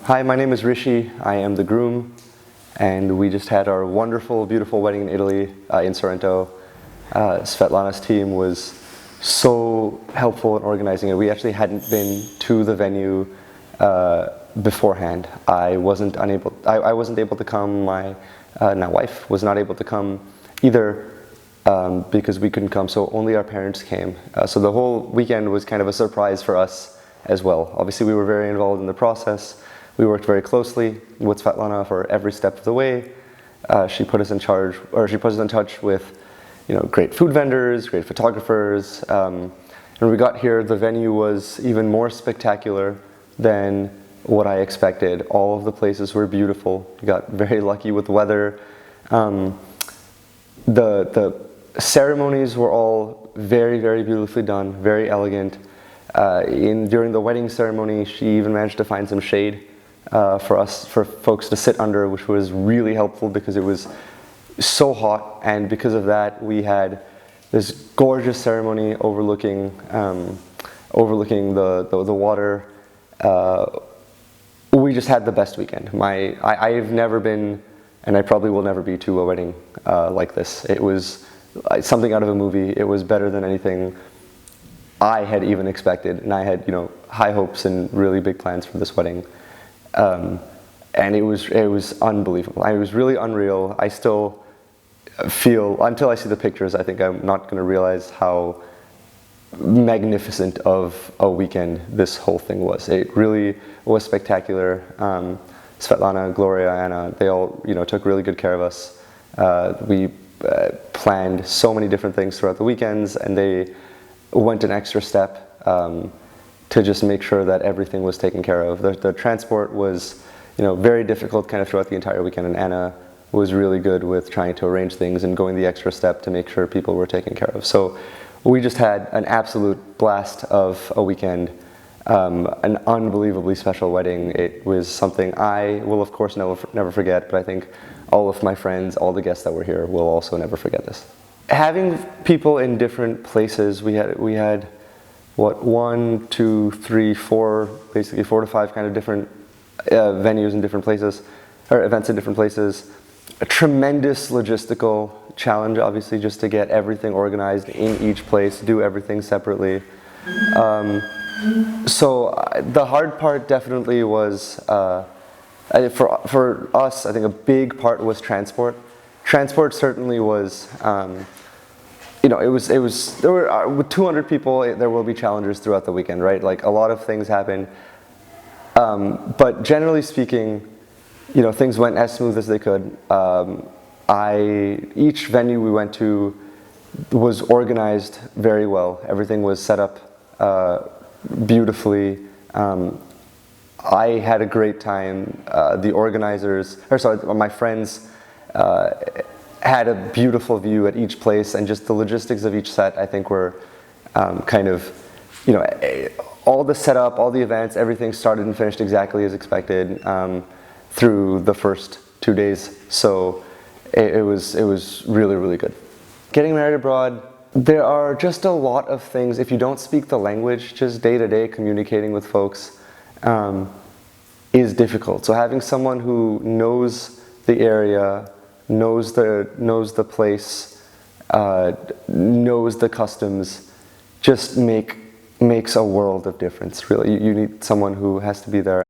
Hi, my name is Rishi. I am the groom, and we just had our wonderful, beautiful wedding in Italy, in Sorrento. Svetlana's team was so helpful in organizing it. We actually hadn't been to the venue beforehand. I wasn't able to come. My now wife was not able to come either because we couldn't come. So only our parents came. So the whole weekend was kind of a surprise for us as well. Obviously, we were very involved in the process. We worked very closely with Svetlana for every step of the way. She put us in touch with, great food vendors, great photographers. And when we got here, the venue was even more spectacular than what I expected. All of the places were beautiful. We got very lucky with the weather. The ceremonies were all very, very beautifully done, very elegant. During the wedding ceremony, she even managed to find some shade for folks to sit under, which was really helpful because it was so hot, and because of that, we had this gorgeous ceremony overlooking the water. We just had the best weekend. I've never been, and I probably will never be, to a wedding like this. It was something out of a movie. It was better than anything I had even expected, and I had high hopes and really big plans for this wedding. And it was unbelievable. It was really unreal. I still feel, until I see the pictures, I think I'm not going to realize how magnificent of a weekend this whole thing was. It really was spectacular. Svetlana, Gloria, Anna, they all took really good care of us. We planned so many different things throughout the weekends, and they went an extra step to just make sure that everything was taken care of. The transport was very difficult kind of throughout the entire weekend, and Anna was really good with trying to arrange things and going the extra step to make sure people were taken care of. So we just had an absolute blast of a weekend, an unbelievably special wedding. It was something I will of course never forget, but I think all of my friends, all the guests that were here will also never forget this. Having people in different places, we had what, 1, 2, 3, 4, basically 4 to 5 kind of different venues in different places, or events in different places. A tremendous logistical challenge, obviously, just to get everything organized in each place, do everything separately. So the hard part definitely was, for us, I think a big part was transport. Transport certainly was, there were, with 200 people, there will be challenges throughout the weekend, right? Like, a lot of things happen. But generally speaking, things went as smooth as they could. Each venue we went to was organized very well. Everything was set up beautifully. I had a great time. My friends had a beautiful view at each place, and just the logistics of each set, I think, were all the setup, all the events, everything started and finished exactly as expected through the first 2 days. So it was really, really good. Getting married abroad, there are just a lot of things. If you don't speak the language, just day-to-day communicating with folks is difficult. So having someone who knows the area, knows the place, knows the customs, just makes a world of difference, really. You need someone who has to be there